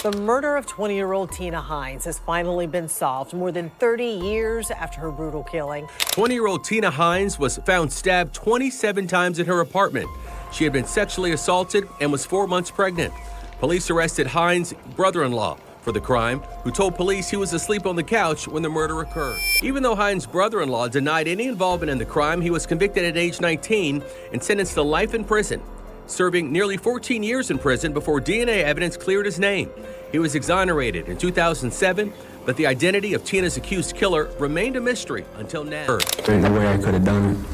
The murder of 20-year-old Tina Hines has finally been solved more than 30 years after her brutal killing. 20-year-old Tina Hines was found stabbed 27 times in her apartment. She had been sexually assaulted and was 4 months pregnant. Police arrested Hines' brother-in-law for the crime, who told police he was asleep on the couch when the murder occurred. Even though Hines' brother-in-law denied any involvement in the crime, he was convicted at age 19 and sentenced to life in prison, serving nearly 14 years in prison before DNA evidence cleared his name. He was exonerated in 2007, but the identity of Tina's accused killer remained a mystery until now. There's no way I could have done it.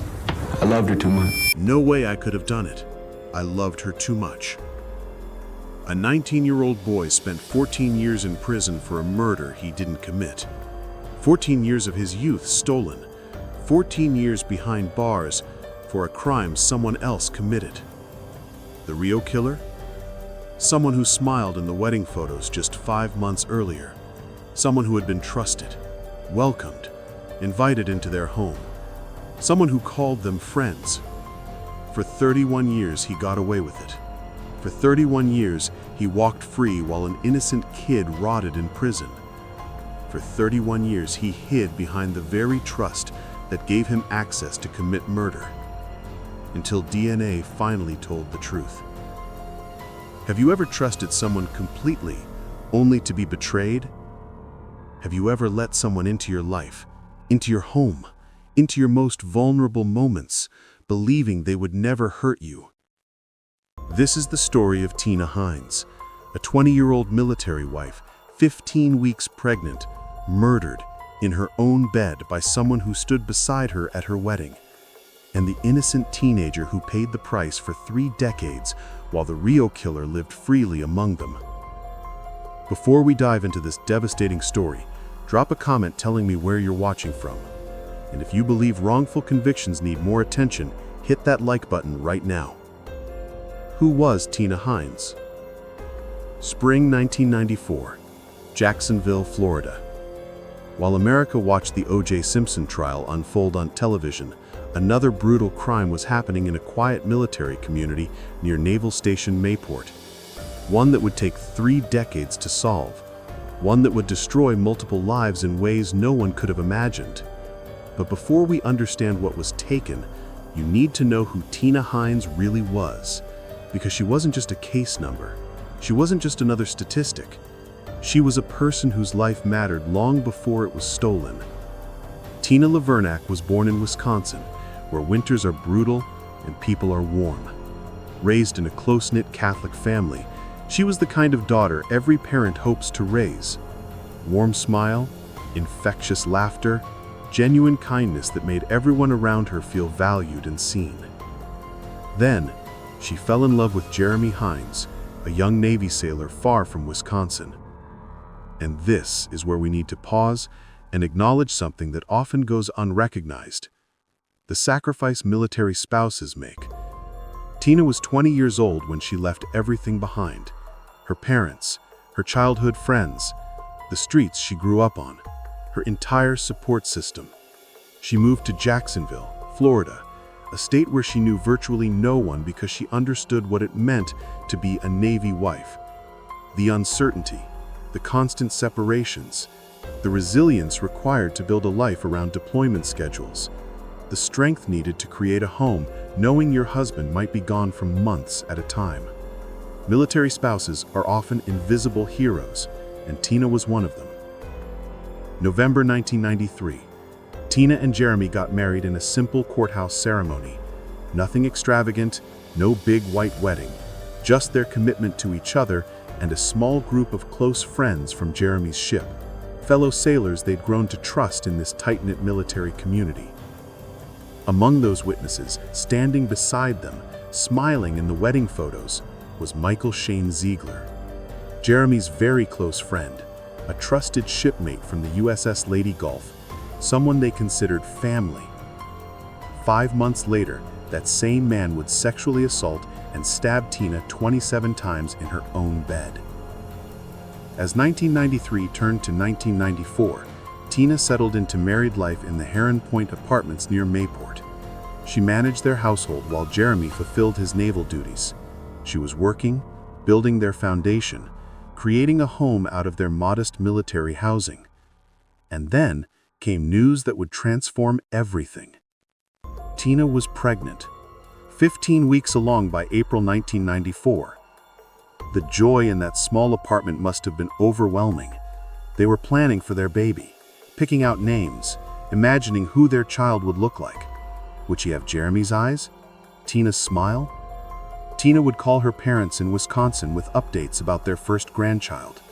I loved her too much. No way I could have done it. I loved her too much. A 19-year-old boy spent 14 years in prison for a murder he didn't commit. 14 years of his youth stolen. 14 years behind bars for a crime someone else committed. The real killer? Someone who smiled in the wedding photos just 5 months earlier. Someone who had been trusted, welcomed, invited into their home. Someone who called them friends. For 31 years, he got away with it. For 31 years, he walked free while an innocent kid rotted in prison. For 31 years, he hid behind the very trust that gave him access to commit murder. Until DNA finally told the truth. Have you ever trusted someone completely, only to be betrayed? Have you ever let someone into your life, into your home, into your most vulnerable moments, believing they would never hurt you? This is the story of Tina Hines, a 20-year-old military wife, 15 weeks pregnant, murdered in her own bed by someone who stood beside her at her wedding, and the innocent teenager who paid the price for 3 decades while the real killer lived freely among them. Before we dive into this devastating story, drop a comment telling me where you're watching from. And if you believe wrongful convictions need more attention, hit that like button right now. Who was Tina Hines? Spring 1994, Jacksonville, Florida. While America watched the O.J. Simpson trial unfold on television, another brutal crime was happening in a quiet military community near Naval Station Mayport. One that would take 3 decades to solve. One that would destroy multiple lives in ways no one could have imagined. But before we understand what was taken, you need to know who Tina Hines really was. Because she wasn't just a case number. She wasn't just another statistic. She was a person whose life mattered long before it was stolen. Tina Lavernack was born in Wisconsin, where winters are brutal and people are warm. Raised in a close-knit Catholic family, she was the kind of daughter every parent hopes to raise. Warm smile, infectious laughter, genuine kindness that made everyone around her feel valued and seen. Then, she fell in love with Jeremy Hines, a young Navy sailor far from Wisconsin. And this is where we need to pause and acknowledge something that often goes unrecognized: the sacrifice military spouses make. Tina was 20 years old when she left everything behind: her parents, her childhood friends, the streets she grew up on, her entire support system. She moved to Jacksonville, Florida, a state where she knew virtually no one because she understood what it meant to be a Navy wife. The uncertainty, the constant separations, the resilience required to build a life around deployment schedules, the strength needed to create a home knowing your husband might be gone for months at a time. Military spouses are often invisible heroes, and Tina was one of them. November 1993. Tina and Jeremy got married in a simple courthouse ceremony. Nothing extravagant, no big white wedding, just their commitment to each other and a small group of close friends from Jeremy's ship, fellow sailors they'd grown to trust in this tight-knit military community. Among those witnesses, standing beside them, smiling in the wedding photos, was Shane Ziegler, Jeremy's very close friend, a trusted shipmate from the USS Lady Gulf, someone they considered family. 5 months later, that same man would sexually assault and stab Tina 27 times in her own bed. As 1993 turned to 1994, Tina settled into married life in the Heron Point apartments near Mayport. She managed their household while Jeremy fulfilled his naval duties. She was working, building their foundation, creating a home out of their modest military housing. And then came news that would transform everything. Tina was pregnant, 15 weeks along by April 1994. The joy in that small apartment must have been overwhelming. They were planning for their baby, picking out names, imagining who their child would look like. Would she have Jeremy's eyes? Tina's smile? Tina would call her parents in Wisconsin with updates about their first grandchild.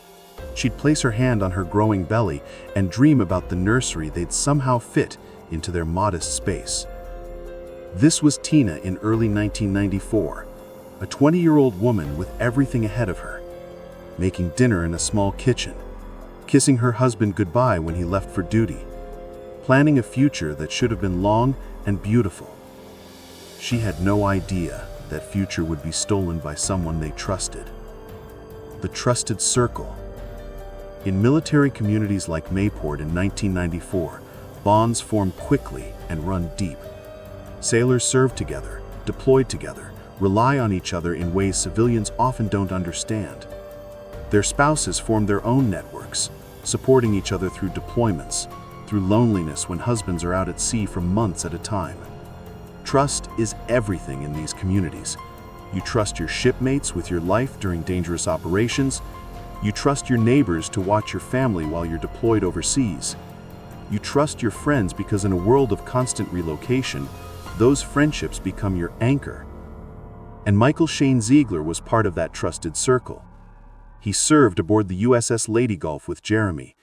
She'd place her hand on her growing belly and dream about the nursery they'd somehow fit into their modest space. This was Tina in early 1994, a 20-year-old woman with everything ahead of her, making dinner in a small kitchen, kissing her husband goodbye when he left for duty, planning a future that should have been long and beautiful. She had no idea that future would be stolen by someone they trusted. The trusted circle. In military communities like Mayport in 1994, bonds form quickly and run deep. Sailors serve together, deploy together, rely on each other in ways civilians often don't understand. Their spouses form their own networks, supporting each other through deployments, through loneliness when husbands are out at sea for months at a time. Trust is everything in these communities. You trust your shipmates with your life during dangerous operations. You trust your neighbors to watch your family while you're deployed overseas. You trust your friends because in a world of constant relocation, those friendships become your anchor. And Michael Shane Ziegler was part of that trusted circle. He served aboard the USS Lady Gulf with Jeremy.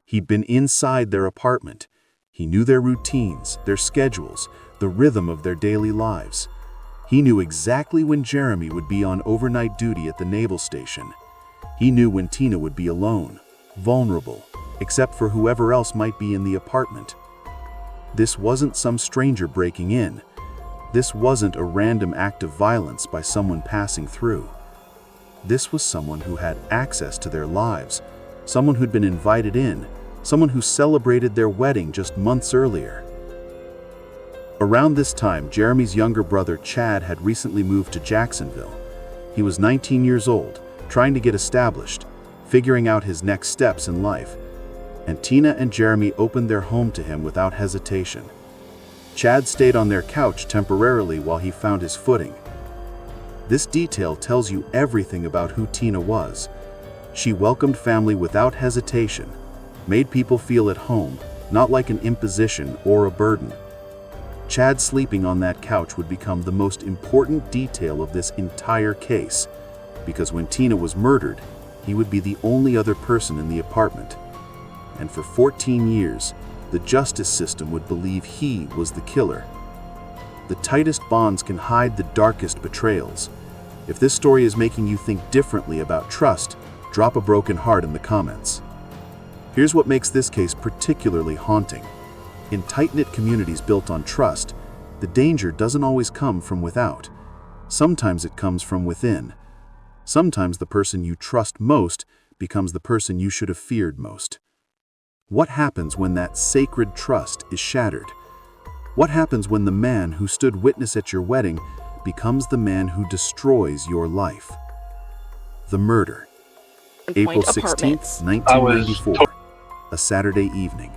He'd been inside their apartment. He knew their routines, their schedules, the rhythm of their daily lives. He knew exactly when Jeremy would be on overnight duty at the Naval Station. He knew when Tina would be alone, vulnerable, except for whoever else might be in the apartment. This wasn't some stranger breaking in. This wasn't a random act of violence by someone passing through. This was someone who had access to their lives, someone who'd been invited in, someone who celebrated their wedding just months earlier. Around this time, Jeremy's younger brother Chad had recently moved to Jacksonville. He was 19 years old, trying to get established, figuring out his next steps in life. And Tina and Jeremy opened their home to him without hesitation. Chad stayed on their couch temporarily while he found his footing. This detail tells you everything about who Tina was. She welcomed family without hesitation, made people feel at home, not like an imposition or a burden. Chad sleeping on that couch would become the most important detail of this entire case, because when Tina was murdered, he would be the only other person in the apartment. And for 14 years, the justice system would believe he was the killer. The tightest bonds can hide the darkest betrayals. If this story is making you think differently about trust, drop a broken heart in the comments. Here's what makes this case particularly haunting. In tight-knit communities built on trust, the danger doesn't always come from without. Sometimes it comes from within. Sometimes the person you trust most becomes the person you should have feared most. What happens when that sacred trust is shattered? What happens when the man who stood witness at your wedding becomes the man who destroys your life? The murder. April 16th, 1994, a Saturday evening.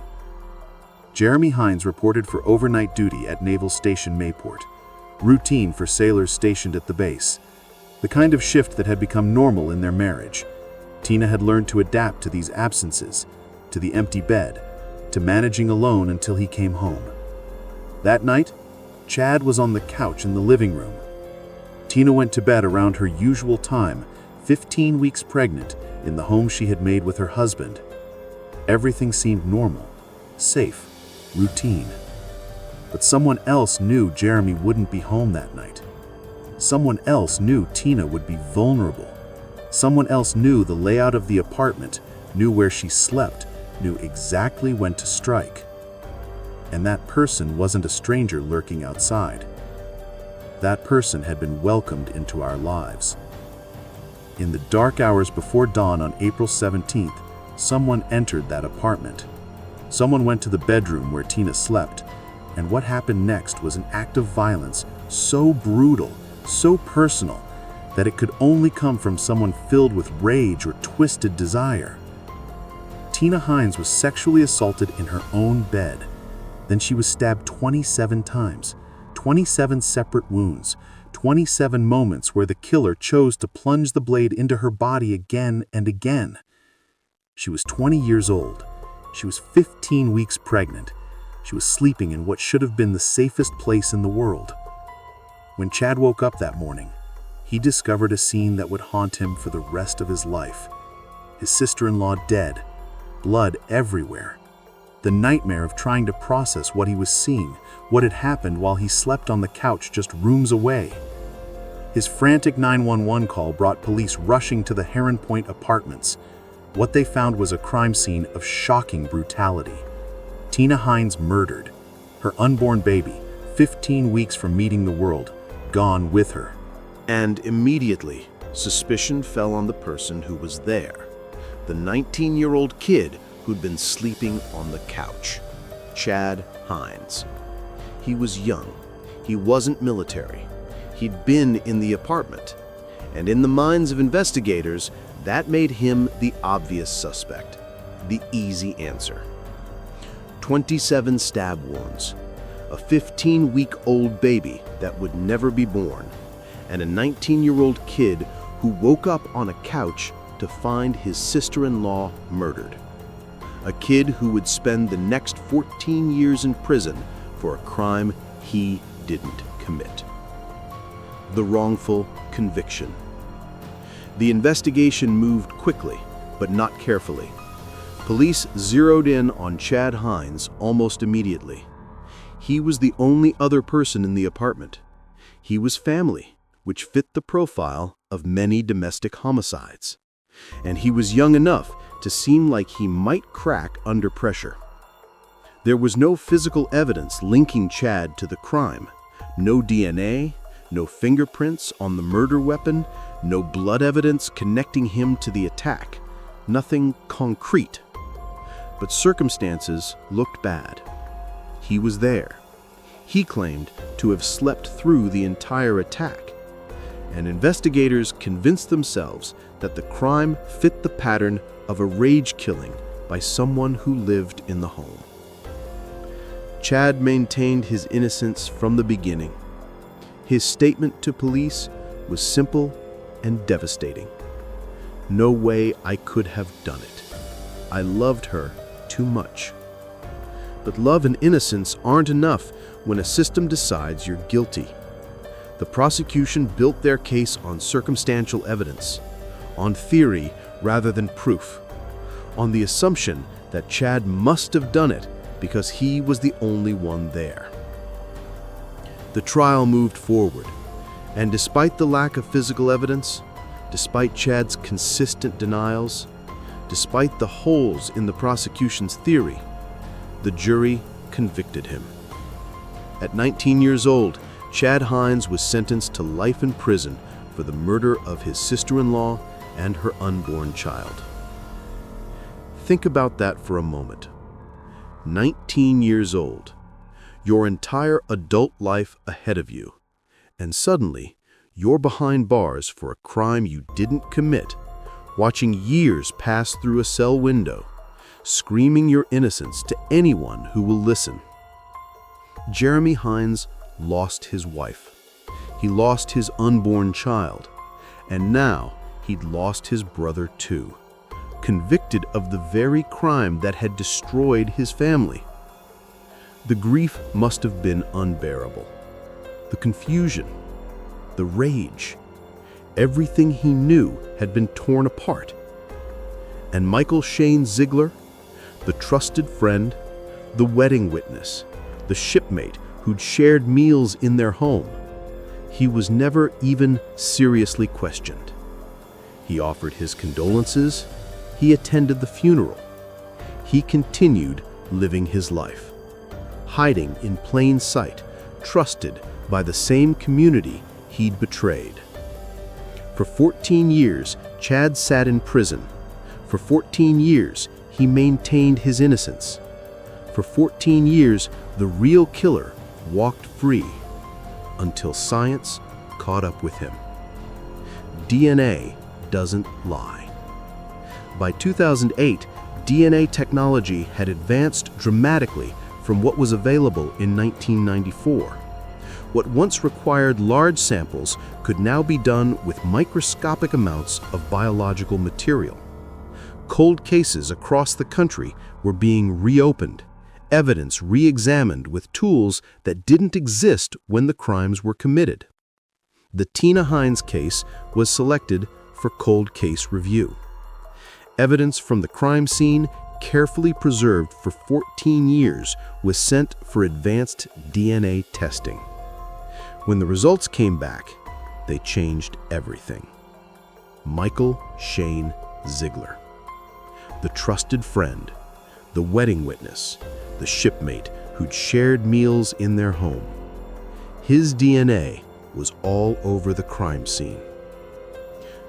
Jeremy Hines reported for overnight duty at Naval Station Mayport, routine for sailors stationed at the base, the kind of shift that had become normal in their marriage. Tina had learned to adapt to these absences, to the empty bed, to managing alone until he came home. That night, Chad was on the couch in the living room. Tina went to bed around her usual time, 15 weeks pregnant, in the home she had made with her husband. Everything seemed normal, safe, routine. But someone else knew Jeremy wouldn't be home that night. Someone else knew Tina would be vulnerable. Someone else knew the layout of the apartment, knew where she slept, knew exactly when to strike. And that person wasn't a stranger lurking outside. That person had been welcomed into our lives. In the dark hours before dawn on April 17th, someone entered that apartment. Someone went to the bedroom where Tina slept, and what happened next was an act of violence so brutal, so personal, that it could only come from someone filled with rage or twisted desire. Tina Hines was sexually assaulted in her own bed. Then she was stabbed 27 times, 27 separate wounds, 27 moments where the killer chose to plunge the blade into her body again and again. She was 20 years old. She was 15 weeks pregnant. She was sleeping in what should have been the safest place in the world. When Chad woke up that morning, he discovered a scene that would haunt him for the rest of his life. His sister-in-law dead, blood everywhere. The nightmare of trying to process what he was seeing, what had happened while he slept on the couch just rooms away. His frantic 911 call brought police rushing to the Heron Point apartments. What they found was a crime scene of shocking brutality. Tina Hines murdered. Her unborn baby, 15 weeks from meeting the world, gone with her. And immediately, suspicion fell on the person who was there, the 19-year-old kid who'd been sleeping on the couch, Chad Hines. He was young. He wasn't military. He'd been in the apartment. And in the minds of investigators, that made him the obvious suspect, the easy answer. 27 stab wounds, a 15-week-old baby that would never be born, and a 19-year-old kid who woke up on a couch to find his sister-in-law murdered. A kid who would spend the next 14 years in prison for a crime he didn't commit. The wrongful conviction. The investigation moved quickly, but not carefully. Police zeroed in on Chad Hines almost immediately. He was the only other person in the apartment. He was family, which fit the profile of many domestic homicides. And he was young enough to seem like he might crack under pressure. There was no physical evidence linking Chad to the crime. No DNA, no fingerprints on the murder weapon, no blood evidence connecting him to the attack. Nothing concrete. But circumstances looked bad. He was there. He claimed to have slept through the entire attack. And investigators convinced themselves that the crime fit the pattern of a rage killing by someone who lived in the home. Chad maintained his innocence from the beginning. His statement to police was simple and devastating. No way I could have done it. I loved her too much. But love and innocence aren't enough when a system decides you're guilty. The prosecution built their case on circumstantial evidence, on theory rather than proof, on the assumption that Chad must have done it because he was the only one there. The trial moved forward, and despite the lack of physical evidence, despite Chad's consistent denials, despite the holes in the prosecution's theory, the jury convicted him. At 19 years old, Chad Hines was sentenced to life in prison for the murder of his sister-in-law and her unborn child. Think about that for a moment. 19 years old, your entire adult life ahead of you, and suddenly you're behind bars for a crime you didn't commit, watching years pass through a cell window, screaming your innocence to anyone who will listen. Jeremy Hines lost his wife. He lost his unborn child. And now he'd lost his brother too, convicted of the very crime that had destroyed his family. The grief must have been unbearable. The confusion, the rage, everything he knew had been torn apart. And Michael Shane Ziegler, the trusted friend, the wedding witness, the shipmate who'd shared meals in their home, he was never even seriously questioned. He offered his condolences. He attended the funeral. He continued living his life, hiding in plain sight, trusted by the same community he'd betrayed. For 14 years, Chad sat in prison. For 14 years, he maintained his innocence. For 14 years, the real killer walked free until science caught up with him. DNA doesn't lie. By 2008, DNA technology had advanced dramatically from what was available in 1994. What once required large samples could now be done with microscopic amounts of biological material. Cold cases across the country were being reopened, evidence re-examined with tools that didn't exist when the crimes were committed. The Tina Hines case was selected for cold case review. Evidence from the crime scene, carefully preserved for 14 years, was sent for advanced DNA testing. When the results came back, they changed everything. Michael Shane Ziegler, the trusted friend, the wedding witness, the shipmate who'd shared meals in their home. His DNA was all over the crime scene.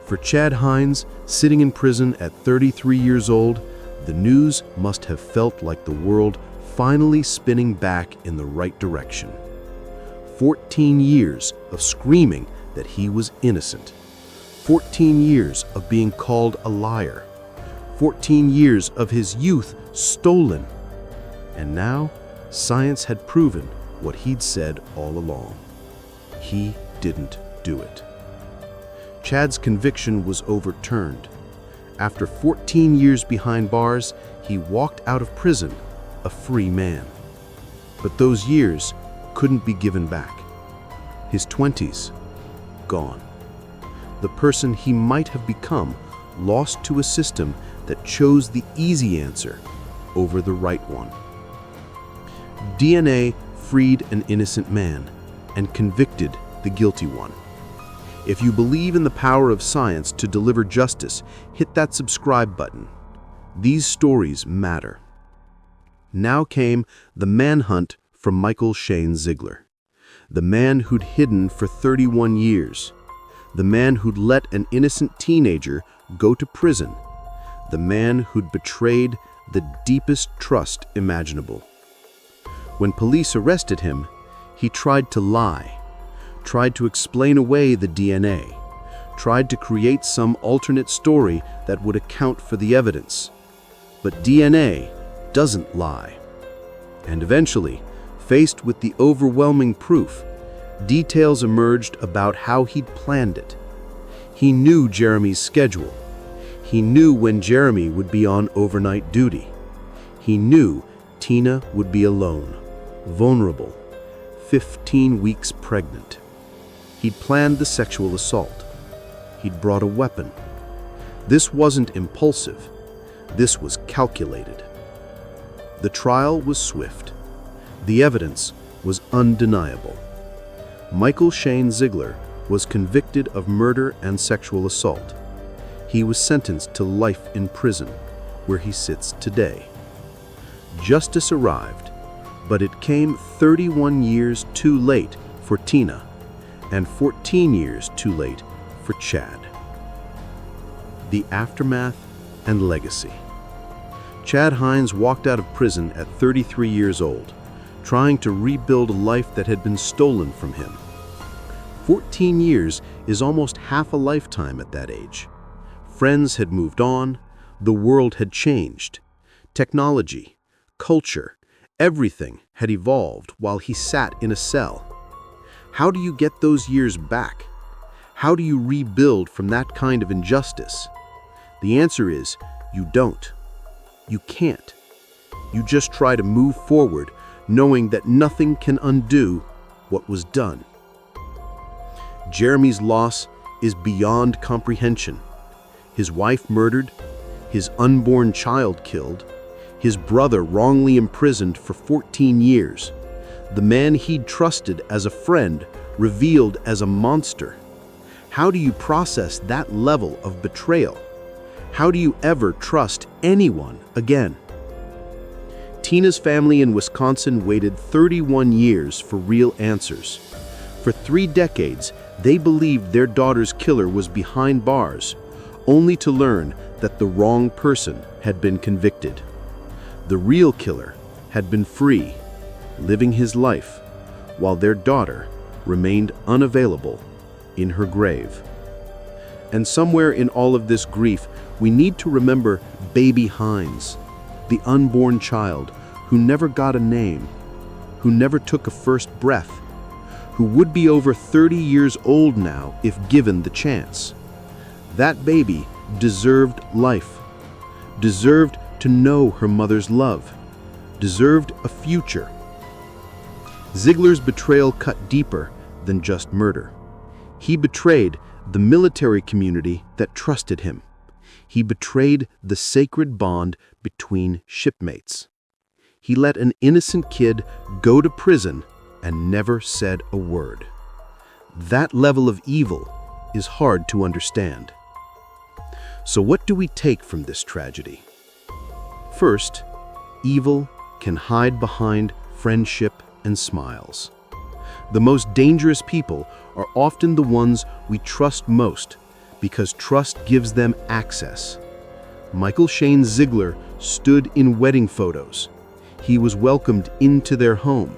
For Chad Hines, sitting in prison at 33 years old, the news must have felt like the world finally spinning back in the right direction. 14 years of screaming that he was innocent. 14 years of being called a liar. 14 years of his youth stolen. And now, science had proven what he'd said all along. He didn't do it. Chad's conviction was overturned. After 14 years behind bars, he walked out of prison a free man. But those years couldn't be given back. His 20s, gone. The person he might have become lost to a system that chose the easy answer over the right one. DNA freed an innocent man and convicted the guilty one. If you believe in the power of science to deliver justice, hit that subscribe button. These stories matter. Now came the manhunt for Michael Shane Ziegler, the man who'd hidden for 31 years, the man who'd let an innocent teenager go to prison, the man who'd betrayed the deepest trust imaginable. When police arrested him, he tried to lie, tried to explain away the DNA, tried to create some alternate story that would account for the evidence. But DNA doesn't lie. And eventually, faced with the overwhelming proof, details emerged about how he'd planned it. He knew Jeremy's schedule. He knew when Jeremy would be on overnight duty. He knew Tina would be alone, vulnerable, 15 weeks pregnant. He'd planned the sexual assault. He'd brought a weapon. This wasn't impulsive. This was calculated. The trial was swift. The evidence was undeniable. Michael Shane Ziegler was convicted of murder and sexual assault. He was sentenced to life in prison, where he sits today. Justice arrived, but it came 31 years too late for Tina and 14 years too late for Chad. The aftermath and legacy. Chad Hines walked out of prison at 33 years old, trying to rebuild a life that had been stolen from him. 14 years is almost half a lifetime at that age. Friends had moved on, the world had changed. Technology, culture, everything had evolved while he sat in a cell. How do you get those years back? How do you rebuild from that kind of injustice? The answer is, you don't. You can't. You just try to move forward, knowing that nothing can undo what was done. Jeremy's loss is beyond comprehension. His wife murdered, his unborn child killed, his brother wrongly imprisoned for 14 years, the man he'd trusted as a friend revealed as a monster. How do you process that level of betrayal? How do you ever trust anyone again? Tina's family in Wisconsin waited 31 years for real answers. For 3 decades, they believed their daughter's killer was behind bars, only to learn that the wrong person had been convicted. The real killer had been free, living his life, while their daughter remained unavailable in her grave. And somewhere in all of this grief, we need to remember baby Hines, the unborn child who never got a name, who never took a first breath, who would be over 30 years old now if given the chance. That baby deserved life, deserved to know her mother's love, deserved a future. Ziegler's betrayal cut deeper than just murder. He betrayed the military community that trusted him. He betrayed the sacred bond between shipmates. He let an innocent kid go to prison and never said a word. That level of evil is hard to understand. So what do we take from this tragedy? First, evil can hide behind friendship and smiles. The most dangerous people are often the ones we trust most because trust gives them access. Michael Shane Ziegler stood in wedding photos. He was welcomed into their home.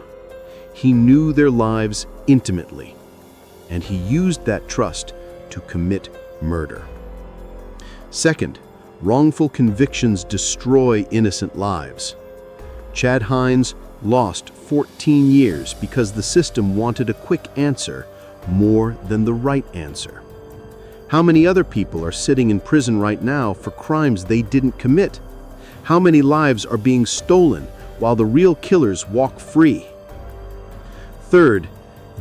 He knew their lives intimately, and he used that trust to commit murder. Second, wrongful convictions destroy innocent lives. Chad Hines lost 14 years because the system wanted a quick answer more than the right answer. How many other people are sitting in prison right now for crimes they didn't commit? How many lives are being stolen while the real killers walk free? Third,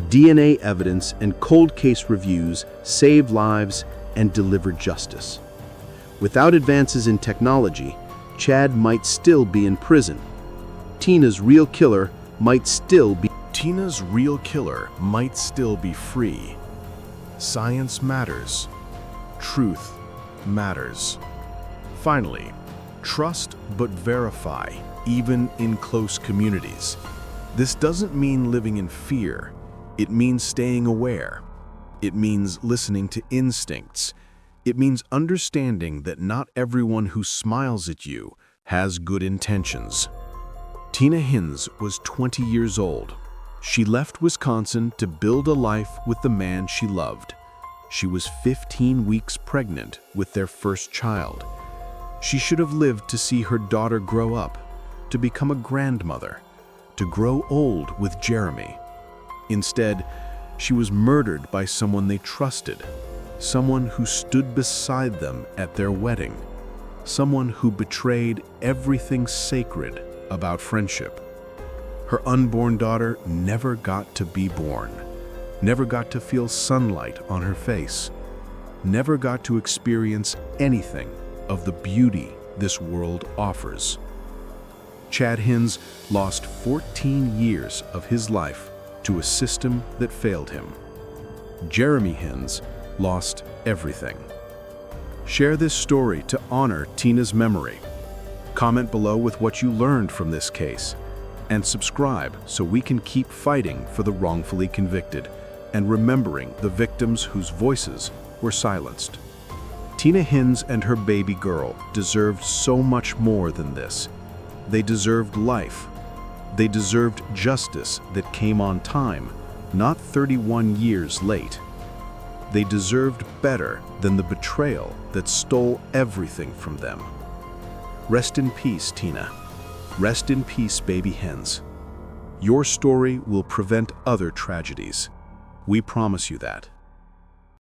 DNA evidence and cold case reviews save lives and deliver justice. Without advances in technology, Chad might still be in prison. Tina's real killer might still be free. Science matters. Truth matters. Finally, trust but verify, even in close communities. This doesn't mean living in fear. It means staying aware. It means listening to instincts. It means understanding that not everyone who smiles at you has good intentions. Tina Hines was 20 years old. She left Wisconsin to build a life with the man she loved. She was 15 weeks pregnant with their first child. She should have lived to see her daughter grow up, to become a grandmother, to grow old with Jeremy. Instead, she was murdered by someone they trusted, someone who stood beside them at their wedding, someone who betrayed everything sacred about friendship. Her unborn daughter never got to be born, never got to feel sunlight on her face, never got to experience anything of the beauty this world offers. Chad Hines lost 14 years of his life to a system that failed him. Jeremy Hines lost everything. Share this story to honor Tina's memory. Comment below with what you learned from this case, and subscribe so we can keep fighting for the wrongfully convicted and remembering the victims whose voices were silenced. Tina Hines and her baby girl deserved so much more than this. They deserved life. They deserved justice that came on time, not 31 years late. They deserved better than the betrayal that stole everything from them. Rest in peace, Tina. Rest in peace, baby Hines. Your story will prevent other tragedies. We promise you that.